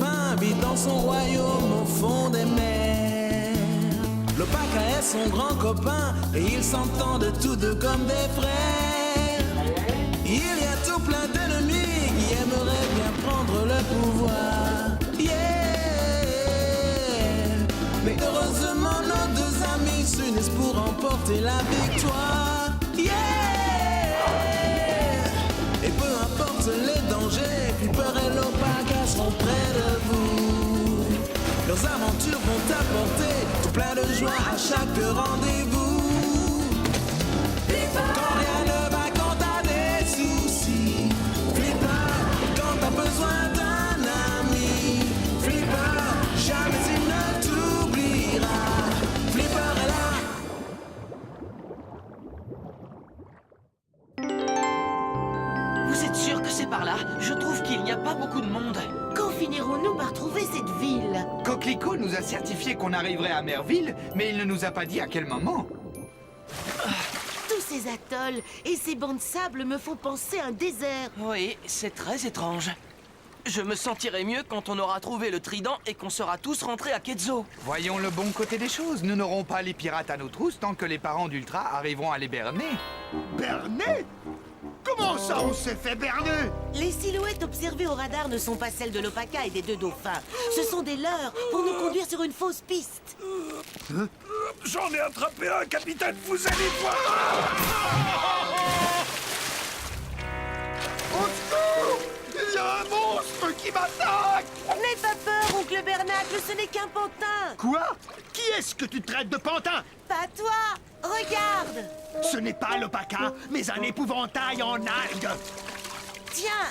dauphins vit dans son royaume au fond des mers. L'Opaka est son grand copain et ils s'entendent tous deux comme des frères. Il y a tout plein d'ennemis qui aimeraient bien prendre le pouvoir. Mais heureusement nos deux amis s'unissent pour remporter la victoire. Et peu importe les dangers, Flipper et l'Opaka seront près de vous. Leurs aventures vont apporter tout plein de joie à chaque rendez-vous. Quand rien ne va, quand t'as des soucis, Flipper, quand t'as besoin d'un ami, Flipper, jamais il ne t'oubliera. Flipper est là. Vous êtes sûr que c'est par là? Je trouve qu'il n'y a pas beaucoup de monde. Quand finirons-nous par trouver cette ville? Coquelicot nous a certifié qu'on arriverait à Merville, mais il ne nous a pas dit à quel moment. Tous ces atolls et ces bancs de sable me font penser à un désert. Oui, c'est très étrange. Je me sentirai mieux quand on aura trouvé le trident et qu'on sera tous rentrés à Quetzal. Voyons le bon côté des choses. Nous n'aurons pas les pirates à nos trousses tant que les parents d'Ultra arriveront à les berner. Berner? Comment ça on s'est fait berner? Les silhouettes observées au radar ne sont pas celles de l'Opaka et des deux dauphins. Ce sont des leurs pour nous conduire sur une fausse piste. J'en ai attrapé un, capitaine, vous allez voir. Au secours! Il y a un monstre qui m'attaque! N'aie pas peur, oncle Bernacle, ce n'est qu'un pantin. Quoi? Qui est-ce que tu traites de pantin? Pas toi. Regarde. Ce n'est pas l'Opaka, mais un épouvantail en algues! Tiens,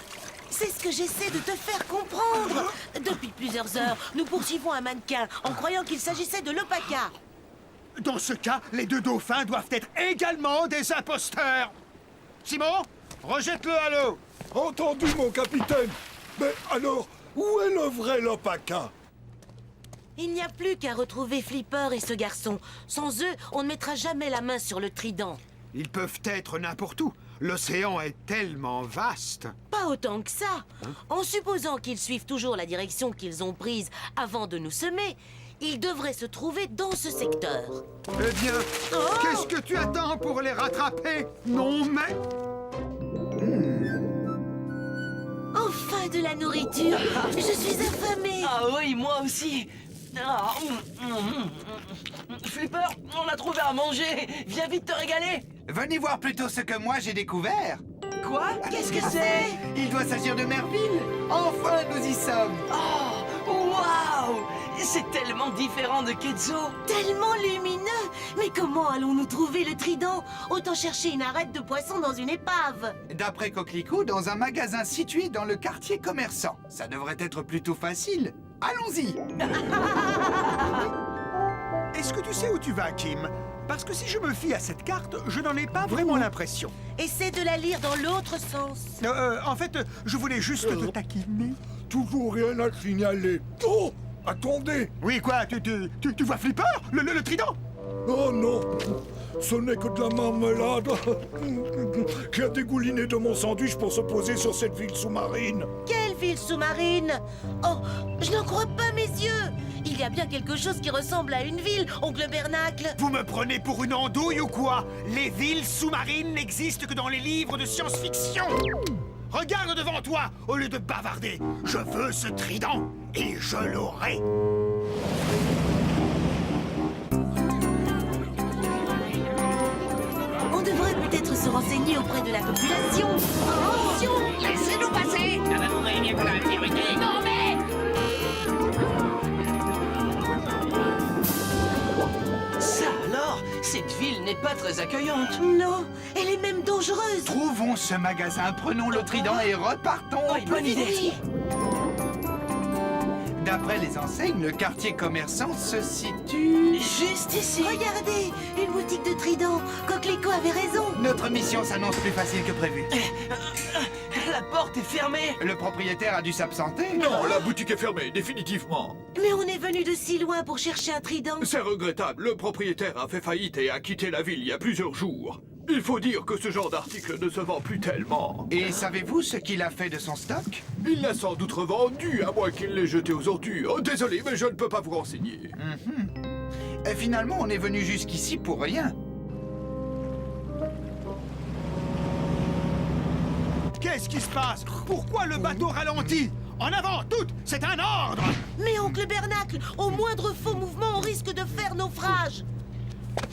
c'est ce que j'essaie de te faire comprendre. Depuis plusieurs heures, nous poursuivons un mannequin en croyant qu'il s'agissait de l'Opaka. Dans ce cas, les deux dauphins doivent être également des imposteurs! Simon, rejette-le à l'eau! Entendu, mon capitaine. Mais alors, où est le vrai l'Opaka? Il n'y a plus qu'à retrouver Flipper et ce garçon. Sans eux, on ne mettra jamais la main sur le trident. Ils peuvent être n'importe où. L'océan est tellement vaste. Pas autant que ça. En supposant qu'ils suivent toujours la direction qu'ils ont prise avant de nous semer, ils devraient se trouver dans ce secteur. Eh bien, qu'est-ce que tu attends pour les rattraper? Non, mais... Enfin de la nourriture. Je suis affamée. Ah oui, moi aussi. Ah, Flipper, on a trouvé à manger. Viens vite te régaler. Venez voir plutôt ce que moi j'ai découvert. Quoi? Qu'est-ce que c'est? Il doit s'agir de Merville. Enfin, nous y sommes. Oh, waouh! C'est tellement différent de Quetzal. Tellement lumineux. Mais comment allons-nous trouver le trident? Autant chercher une arête de poisson dans une épave. D'après Coquelicot, dans un magasin situé dans le quartier commerçant. Ça devrait être plutôt facile. Allons-y. Est-ce que tu sais où tu vas, Kim? Parce que si je me fie à cette carte, je n'en ai pas vraiment l'impression. Essaie de la lire dans l'autre sens. En fait, je voulais juste te taquiner. Toujours rien à signaler. Oh, attendez. Oui, quoi? Tu vois Flipper? Le trident? Oh non, ce n'est que de la marmelade qui a dégouliné de mon sandwich pour se poser sur cette ville sous-marine. Quelle ville sous-marine? Oh, je n'en crois pas mes yeux. Il y a bien quelque chose qui ressemble à une ville, oncle Bernacle. Vous me prenez pour une andouille ou quoi? Les villes sous-marines n'existent que dans les livres de science-fiction. Regarde devant toi, au lieu de bavarder. Je veux ce trident, et je l'aurai. On devrait peut-être se renseigner auprès de la population. Attention! Laissez-nous passer! Nous réunir pour la priorité! Non mais... Ça alors, cette ville n'est pas très accueillante. Non, elle est même dangereuse. Trouvons ce magasin, prenons le trident et repartons. Oui, bonne idée. Oui. D'après les enseignes, le quartier commerçant se situe... Juste ici. Regardez, une boutique de trident. Coquelicot avait raison. Notre mission s'annonce plus facile que prévu. La porte est fermée. Le propriétaire a dû s'absenter. Non, la boutique est fermée, définitivement. Mais on est venu de si loin pour chercher un trident. C'est regrettable, le propriétaire a fait faillite et a quitté la ville il y a plusieurs jours. Il faut dire que ce genre d'article ne se vend plus tellement. Et savez-vous ce qu'il a fait de son stock? Il l'a sans doute revendu, à moins qu'il l'ait jeté aux ordures. Oh, désolé, mais je ne peux pas vous renseigner. Et finalement, on est venu jusqu'ici pour rien. Qu'est-ce qui se passe? Pourquoi le bateau ralentit? En avant, toutes! C'est un ordre! Mais oncle Bernacle, au moindre faux mouvement, on risque de faire naufrage.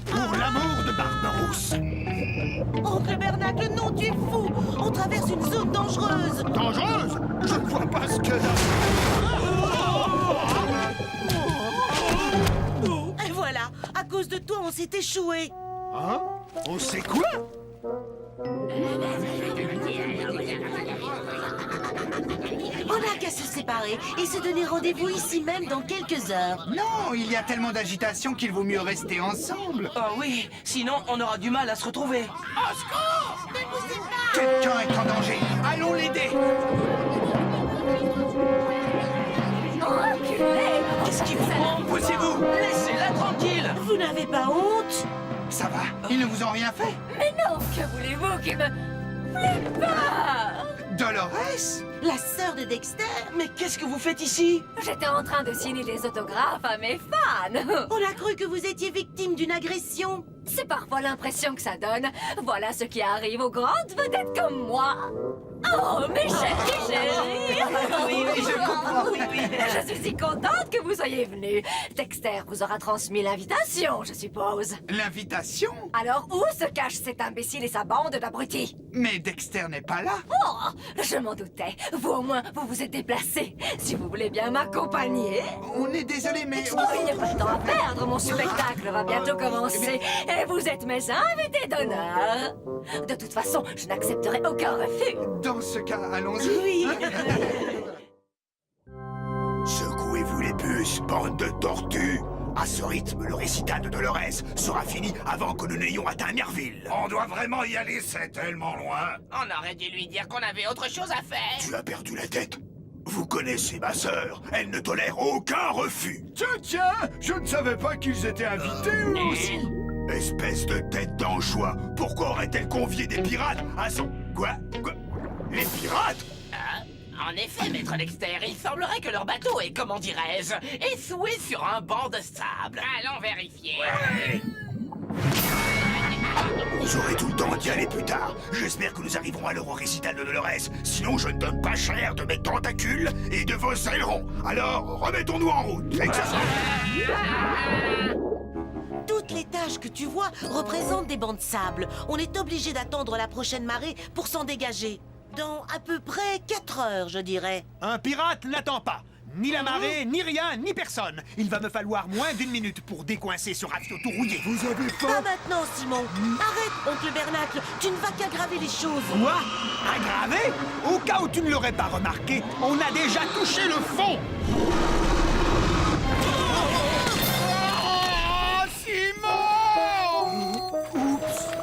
Pour l'amour de Barberousse! Oncle Bernacle, non, tu es fou. On traverse une zone dangereuse. Dangereuse? Je ne vois pas ce que... Et voilà, à cause de toi, on s'est échoué. Hein? On sait quoi? On n'a qu'à se séparer et se donner rendez-vous ici même dans quelques heures. Non, il y a tellement d'agitation qu'il vaut mieux rester ensemble. Oh oui, sinon on aura du mal à se retrouver. Quelqu'un est en danger. Allons l'aider. Qu'est-ce qu'il vous prend? Poussez-vous! Laissez-la tranquille! Vous n'avez pas honte? Ça va? Ils ne vous ont rien fait? Mais non, que voulez-vous qui me... Flippe pas! Dolores? La sœur de Dexter? Mais qu'est-ce que vous faites ici? J'étais en train de signer des autographes à mes fans. On a cru que vous étiez victime d'une agression. C'est parfois l'impression que ça donne. Voilà ce qui arrive aux grandes vedettes comme moi. Oh, mes chéris! Oui, je comprends. Oui. Je suis si contente que vous soyez venus. Dexter vous aura transmis l'invitation, je suppose. L'invitation? Alors où se cache cet imbécile et sa bande d'abrutis? Mais Dexter n'est pas là. Oh, je m'en doutais. Vous au moins, vous vous êtes déplacés. Si vous voulez bien m'accompagner... On est désolé, mais... Oh, il n'y a pas de temps à perdre, mon spectacle va bientôt commencer. Et vous êtes mes invités d'honneur. De toute façon, je n'accepterai aucun refus. Dans ce cas, allons-y. Oui. Secouez-vous les puces, bande de tortues! À ce rythme, le récital de Dolores sera fini avant que nous n'ayons atteint Merville. On doit vraiment y aller, c'est tellement loin. On aurait dû lui dire qu'on avait autre chose à faire. Tu as perdu la tête. Vous connaissez ma sœur, elle ne tolère aucun refus. Tiens, je ne savais pas qu'ils étaient invités eux aussi. Espèce de tête d'anchois, pourquoi aurait-elle convié des pirates à son... Quoi? Les pirates? En effet, maître Dexter, il semblerait que leur bateau est, comment dirais-je, essoué sur un banc de sable. Allons vérifier. J'aurai tout le temps d'y aller plus tard. J'espère que nous arriverons à l'heure au récital de Dolores. Sinon, je ne donne pas cher de mes tentacules et de vos ailerons. Alors, remettons-nous en route. Toutes les taches que tu vois représentent des bancs de sable. On est obligé d'attendre la prochaine marée pour s'en dégager. Dans à peu près 4 heures, je dirais. Un pirate n'attend pas. Ni la marée, ni rien, ni personne. Il va me falloir moins d'1 minute pour décoincer ce rafiot tout rouillé. Vous avez Pas pas... maintenant, Simon. Arrête, oncle Bernacle. Tu ne vas qu'aggraver les choses. Quoi? Aggravé? Au cas où tu ne l'aurais pas remarqué, on a déjà touché le fond.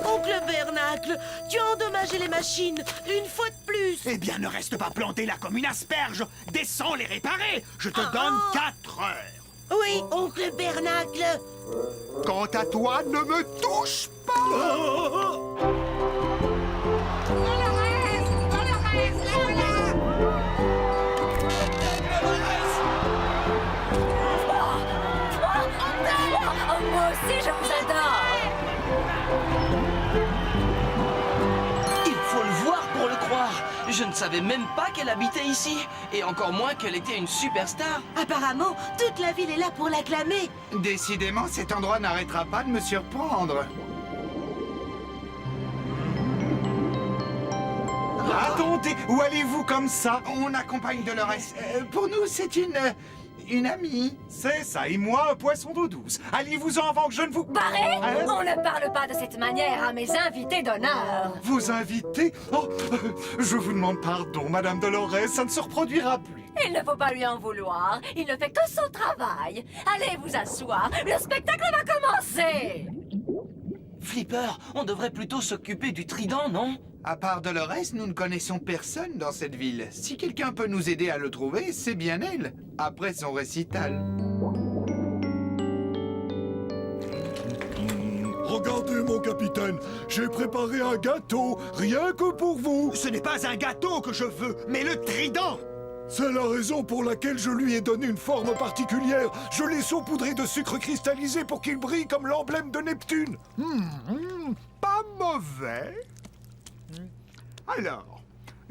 Oncle Bernacle, tu as endommagé les machines, une fois de plus. Eh bien, ne reste pas planté là comme une asperge. Descends les réparer. Je te donne 4 heures. Oui, oncle Bernacle. Quant à toi, ne me touche pas. Oh, moi aussi, je vous adore. Il faut le voir pour le croire. Je ne savais même pas qu'elle habitait ici. Et encore moins qu'elle était une superstar. Apparemment, toute la ville est là pour l'acclamer. Décidément, cet endroit n'arrêtera pas de me surprendre. Attendez, où allez-vous comme ça? On accompagne Dolores. Pour nous, c'est une amie. C'est ça, et moi, un poisson d'eau douce. Allez-vous-en avant que je ne vous... Barré, Hein? on ne parle pas de cette manière à mes invités d'honneur. Vous invitez? Oh, je vous demande pardon, Madame Dolores, ça ne se reproduira plus. Il ne faut pas lui en vouloir. Il ne fait que son travail. Allez vous asseoir. Le spectacle va commencer. Flipper, on devrait plutôt s'occuper du trident, non? À part Dolores, nous ne connaissons personne dans cette ville. Si quelqu'un peut nous aider à le trouver, c'est bien elle, après son récital. Regardez, mon capitaine, j'ai préparé un gâteau, rien que pour vous. Ce n'est pas un gâteau que je veux, mais le trident. C'est la raison pour laquelle je lui ai donné une forme particulière. Je l'ai saupoudré de sucre cristallisé pour qu'il brille comme l'emblème de Neptune. Pas mauvais. Alors,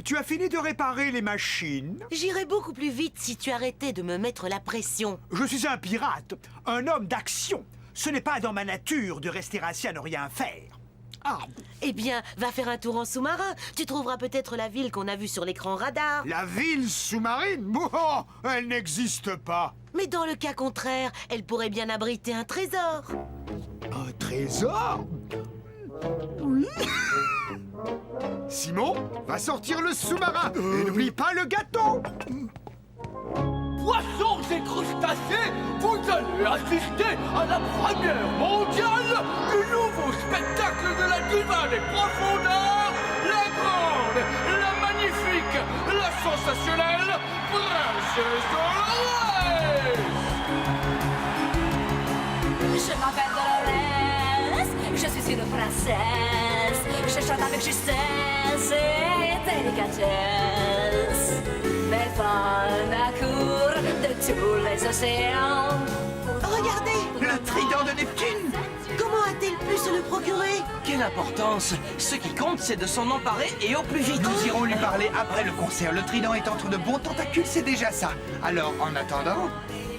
tu as fini de réparer les machines? J'irais beaucoup plus vite si tu arrêtais de me mettre la pression. Je suis un pirate, un homme d'action. Ce n'est pas dans ma nature de rester assis à ne rien faire. Ah, Eh bien, va faire un tour en sous-marin. Tu trouveras peut-être la ville qu'on a vue sur l'écran radar. la ville sous-marine? Oh, elle n'existe pas. Mais dans le cas contraire, elle pourrait bien abriter un trésor. Un trésor? Oui. Simon, va sortir le sous-marin et n'oublie pas le gâteau. Poissons et crustacés, vous allez assister à la première mondiale du nouveau spectacle de la diva des profondeurs, la grande, la magnifique, la sensationnelle Princesse Dolores. Je m'appelle Dolores, je suis une princesse. Je chante avec justesse et délicatesse. Mes fans accourent de tous les océans. Regardez, Le trident de Neptune! comment a-t-elle pu se le procurer? Quelle importance! Ce qui compte, c'est de s'en emparer et au plus vite. Nous irons lui parler après le concert. Le trident est entre de bons tentacules, c'est déjà ça. Alors, en attendant,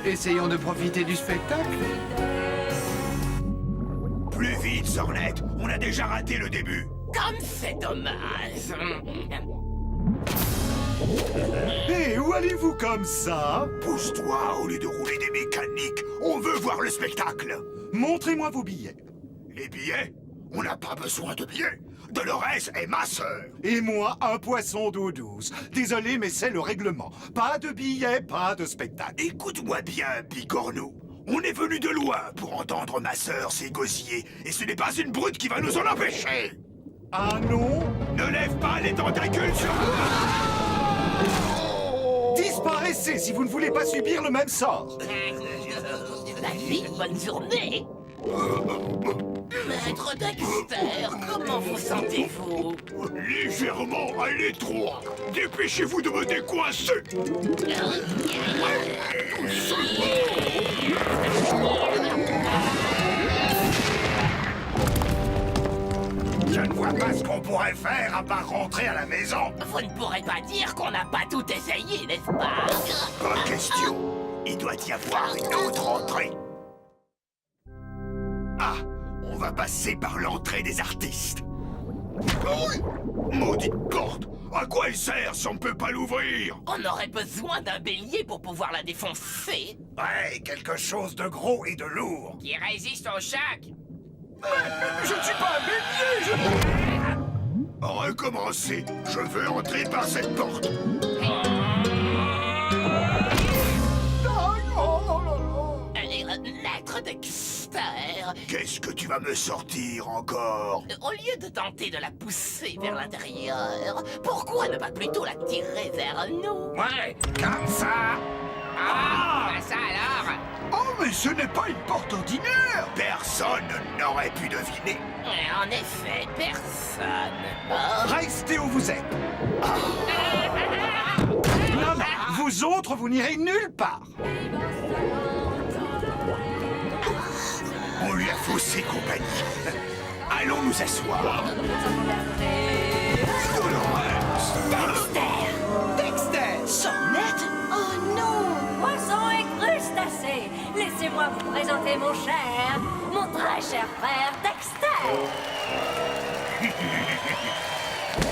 essayons de profiter du spectacle. Plus vite, Sornette, on a déjà raté le début. Comme c'est dommage. Et où allez-vous comme ça? Pousse-toi au lieu de rouler des mécaniques. On veut voir le spectacle. Montrez-moi vos billets. Les billets? On n'a pas besoin de billets. Dolores est ma sœur. Et moi, un poisson d'eau douce. Désolé, mais c'est le règlement. Pas de billets, pas de spectacle. Écoute-moi bien, Bigorneau. On est venu de loin pour entendre ma sœur s'égosiller, et ce n'est pas une brute qui va nous en empêcher. Ah non? Ne lève pas les tentacules sur moi. Disparaissez si vous ne voulez pas subir le même sort. La vie, bonne journée. Maître Dexter, comment vous sentez-vous? Légèrement à l'étroit. Dépêchez-vous de me décoincer. Je ne vois pas ce qu'on pourrait faire à part rentrer à la maison. Vous ne pourrez pas dire qu'on n'a pas tout essayé, n'est-ce pas? Pas question. Il doit y avoir une autre entrée. Ah, on va passer par l'entrée des artistes. Oui. Maudite porte. À quoi elle sert si on ne peut pas l'ouvrir? On aurait besoin d'un bélier pour pouvoir la défoncer. Ouais, quelque chose de gros et de lourd. Qui résiste au choc. Je ne suis pas un bélier, Recommencez. Je veux entrer par cette porte. Maître Dexter, Qu'est-ce que tu vas me sortir encore? au lieu de tenter de la pousser vers l'intérieur, pourquoi ne pas plutôt la tirer vers nous? Ouais, comme ça. Ah, ça alors? Oh, mais ce n'est pas une porte ordinaire. Personne n'aurait pu deviner. En effet, personne. Oh. Restez où vous êtes. Non, non, vous autres, vous n'irez nulle part. On lui a faussé compagnie. Allons nous asseoir. Dexter! Sornette? Oh non! Poissons et crustacés, laissez-moi vous présenter mon cher, mon très cher frère Dexter.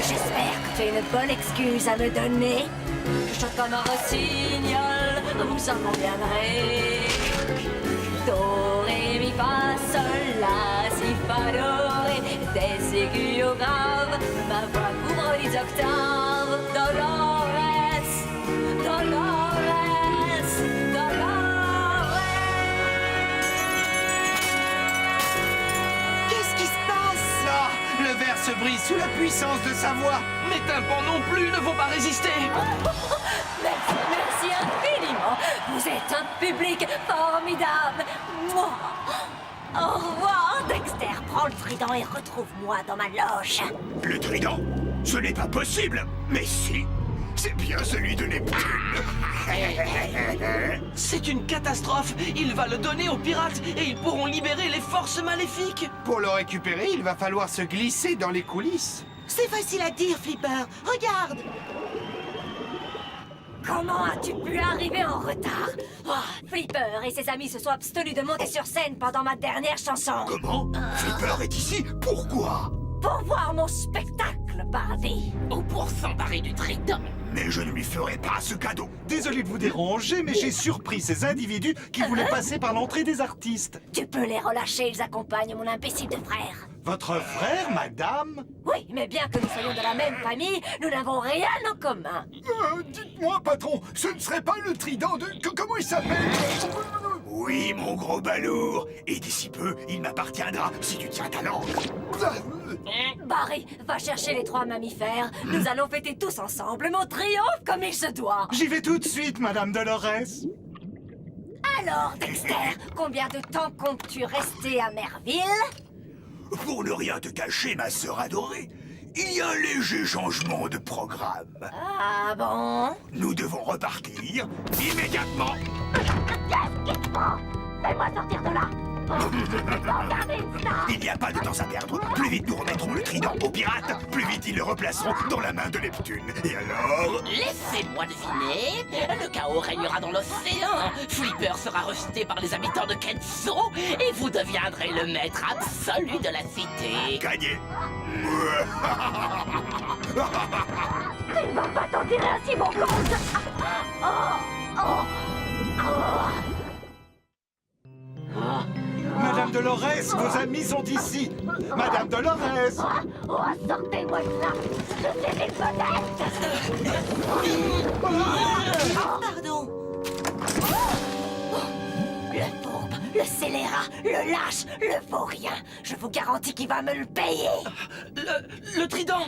J'espère que tu as une bonne excuse à me donner. Je chante comme un rossignol, vous en conviendrez. Do, ré, mi, fa, sol, la, si, fa, do, ré. Des aigus au grave, ma voix couvre les octaves. Dolores, Dolores, Dolores. Qu'est-ce qui se passe? Ah, le verre se brise sous la puissance de sa voix. Mes tympans non plus ne vont pas résister. Merci, merci infiniment. Vous êtes un public formidable. Mouah. Au revoir, Dexter prends le trident et retrouve-moi dans ma loge. Le trident? Ce n'est pas possible. Mais si, c'est bien celui de Neptune. C'est une catastrophe. Il va le donner aux pirates et ils pourront libérer les forces maléfiques. Pour le récupérer, il va falloir se glisser dans les coulisses. C'est facile à dire, Flipper. Regarde. Comment as-tu pu arriver en retard? Oh, Flipper et ses amis se sont abstenus de monter sur scène pendant ma dernière chanson. Comment? Flipper est ici? Pourquoi? Pour voir mon spectacle, Barney. Ou pour s'emparer du trident. Mais je ne lui ferai pas ce cadeau. Désolé de vous déranger, mais j'ai surpris ces individus qui voulaient passer par l'entrée des artistes. Tu peux les relâcher, ils accompagnent mon imbécile de frère. Votre frère, madame? Oui, mais bien que nous soyons de la même famille, nous n'avons rien en commun. Dites-moi, patron, ce ne serait pas le trident de... Comment il s'appelle? Oui, mon gros balourd. Et d'ici peu, il m'appartiendra si tu tiens ta langue. Barry, va chercher les 3 mammifères. Nous allons fêter tous ensemble mon triomphe comme il se doit. J'y vais tout de suite, madame Dolores. Alors, Dexter, combien de temps comptes-tu rester à Merville? Pour ne rien te cacher, ma sœur adorée, il y a un léger changement de programme. Ah bon? Nous devons repartir immédiatement. Qu'est-ce qui te prend? Fais-moi sortir de là. Il n'y a pas de temps à perdre. Plus vite nous remettrons le trident aux pirates, plus vite ils le replaceront dans la main de Neptune. Et alors... Laissez-moi deviner. Le chaos régnera dans l'océan. Flipper sera rejeté par les habitants de Kenzo et vous deviendrez le maître absolu de la cité. Gagné. Tu ne vas pas t'en tirer ainsi, mon gosse. Madame Dolores, vos amis sont ici. Madame Dolores. Sortez-moi de là. Je sais les Pardon. Le pauvre, le scélérat, le lâche, le vaurien. Je vous garantis qu'il va me le payer. Le trident,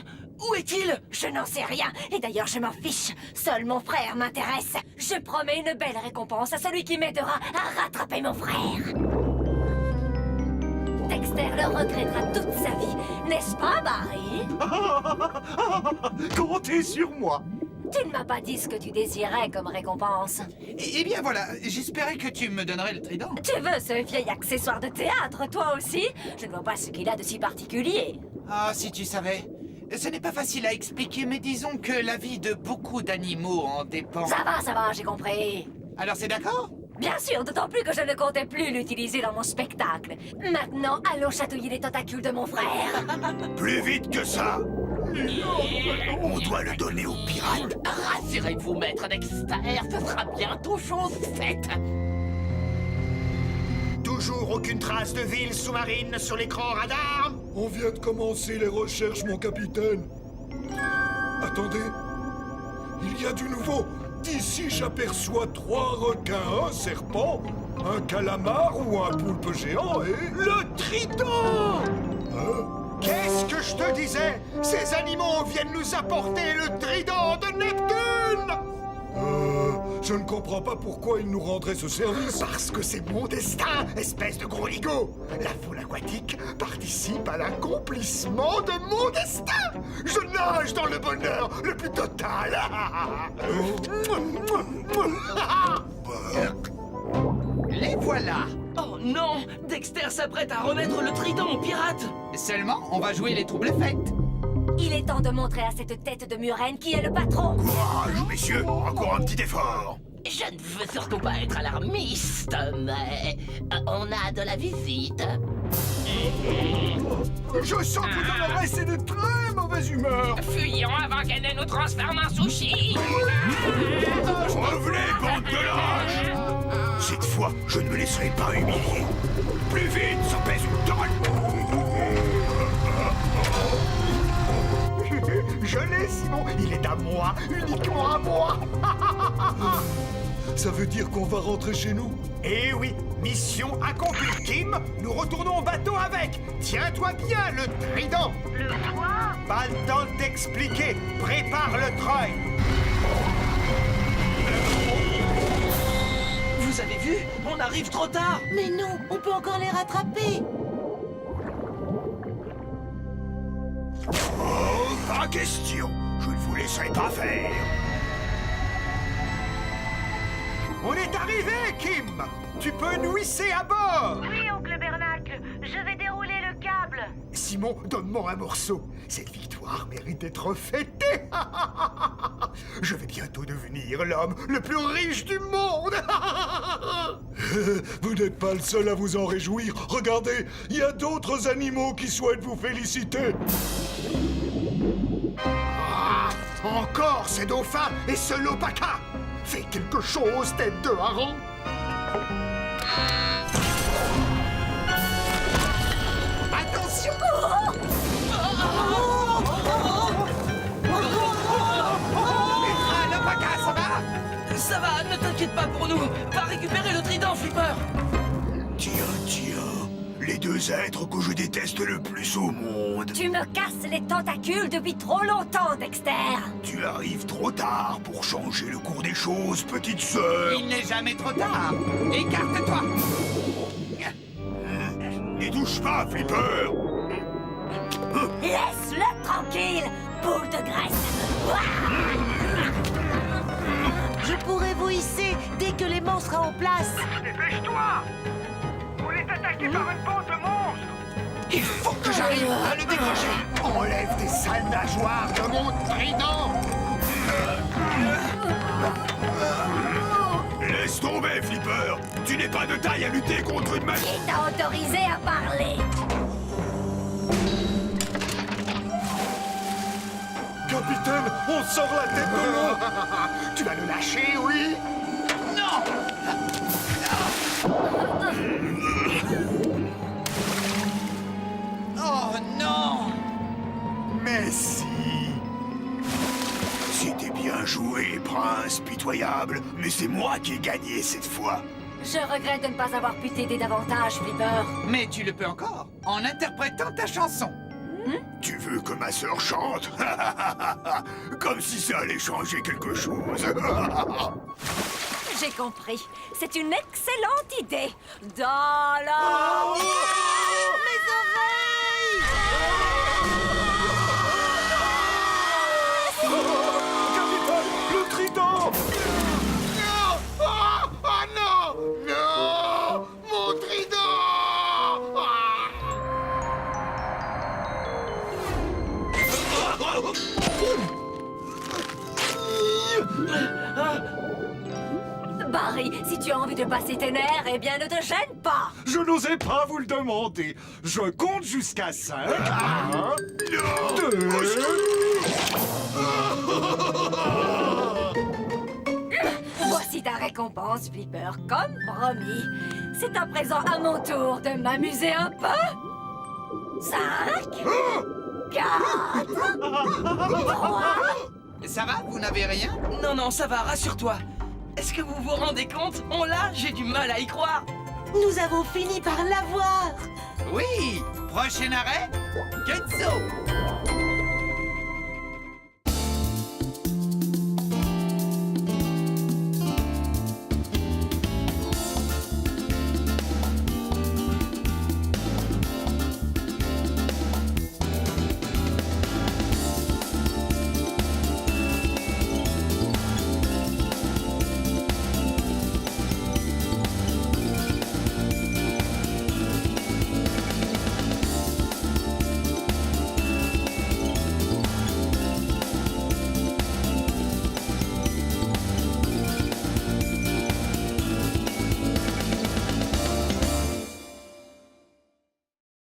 où est-il? Je n'en sais rien, et d'ailleurs je m'en fiche. Seul mon frère m'intéresse. Je promets une belle récompense à celui qui m'aidera à rattraper mon frère. Dexter le regrettera toute sa vie, n'est-ce pas, Barry? Comptez sur moi. Tu ne m'as pas dit ce que tu désirais comme récompense. Eh bien voilà, j'espérais que tu me donnerais le trident. Tu veux ce vieil accessoire de théâtre, toi aussi? Je ne vois pas ce qu'il a de si particulier. Ah, si tu savais. Ce n'est pas facile à expliquer, mais disons que la vie de beaucoup d'animaux en dépend. Ça va, j'ai compris. Alors c'est d'accord? Bien sûr, d'autant plus que je ne comptais plus l'utiliser dans mon spectacle. Maintenant, allons chatouiller les tentacules de mon frère. Plus vite que ça. On doit le donner aux pirates. Rassurez-vous, maître Dexter, ce sera bientôt chose faite. Toujours aucune trace de ville sous-marine sur l'écran radar. On vient de commencer les recherches, mon capitaine. Attendez. Il y a du nouveau. D'ici, j'aperçois 3 requins, un serpent, un calamar ou un poulpe géant et... Le trident! Hein? Qu'est-ce que je te disais? Ces animaux viennent nous apporter le trident de Neptune! Je ne comprends pas pourquoi ils nous rendraient ce service. Parce que c'est mon destin, espèce de gros ligot. La faune aquatique participe à l'accomplissement de mon destin. Je nage dans le bonheur le plus total. Les voilà. Oh non! Dexter s'apprête à remettre le trident aux pirates! Seulement, on va jouer les troubles fêtes. Il est temps de montrer à cette tête de murène qui est le patron. Courage, messieurs, encore un petit effort. Je ne veux surtout pas être alarmiste, mais on a de la visite. Je sens que Dolores est de très mauvaise humeur. Fuyons avant qu'elle ne nous transforme en sushi. Revenez, bande de lâches. Cette fois, je ne me laisserai pas humilier. Plus vite, ça pèse une tonne. Je l'ai, Simon. Il est à moi, uniquement à moi. Ça veut dire qu'on va rentrer chez nous? Eh oui, mission accomplie, Kim. Nous retournons au bateau avec. Tiens-toi bien, le trident. Le quoi? Pas le temps de t'expliquer. Prépare le treuil. Vous avez vu? On arrive trop tard! Mais non, on peut encore les rattraper. Pas question. Je ne vous laisserai pas faire. On est arrivé, Kim! Tu peux nous hisser à bord! Oui, oncle Bernacle, je vais dérouler le câble. Simon, donne-moi un morceau. Cette victoire mérite d'être fêtée. Je vais bientôt devenir l'homme le plus riche du monde. Vous n'êtes pas le seul à vous en réjouir. Regardez, il y a d'autres animaux qui souhaitent vous féliciter. Encore ces dauphins et ce lopaka! Fais quelque chose, tête de hareng! Attention! Lopaka, ça va? Ça va, ne t'inquiète pas pour nous. Va récupérer le trident, Flipper. Tiens, les deux êtres que je déteste le plus au monde. Tu me casses les tentacules depuis trop longtemps, Dexter. Tu arrives trop tard pour changer le cours des choses, petite sœur. Il n'est jamais trop tard. Écarte-toi. N'y touche pas, Flipper. Laisse-le tranquille, boule de graisse. Je pourrai vous hisser dès que l'aimant sera en place. Dépêche-toi! On est attaqué par une bande de monstres! Il faut que j'arrive à le décrocher. Enlève tes sales nageoires de mon trident! Laisse tomber, Flipper. Tu n'es pas de taille à lutter contre une magie. Qui t'a autorisé à parler? Capitaine, on sort la tête de l'eau. Tu vas le lâcher, oui? Oh non! Mais si! C'était bien joué, prince pitoyable, mais c'est moi qui ai gagné cette fois. Je regrette de ne pas avoir pu t'aider davantage, Flipper. Mais tu le peux encore, en interprétant ta chanson. Tu veux que ma sœur chante? Comme si ça allait changer quelque chose. J'ai compris. C'est une excellente idée. Dans la... Mes oreilles! Capitaine, le trident. Non! Oh non! Non! Mon trident! Barry, si tu as envie de passer tes nerfs, eh bien ne te gêne pas. Je n'osais pas vous le demander. Je compte jusqu'à 5. 1, 2... Voici ta récompense, Flipper, comme promis. C'est à présent à mon tour de m'amuser un peu. 5, 4, 3... Ça va? Vous n'avez rien? Non, non, ça va, rassure-toi. Est-ce que vous vous rendez compte? On l'a, j'ai du mal à y croire. Nous avons fini par l'avoir. Oui! Prochain arrêt? Kenzo!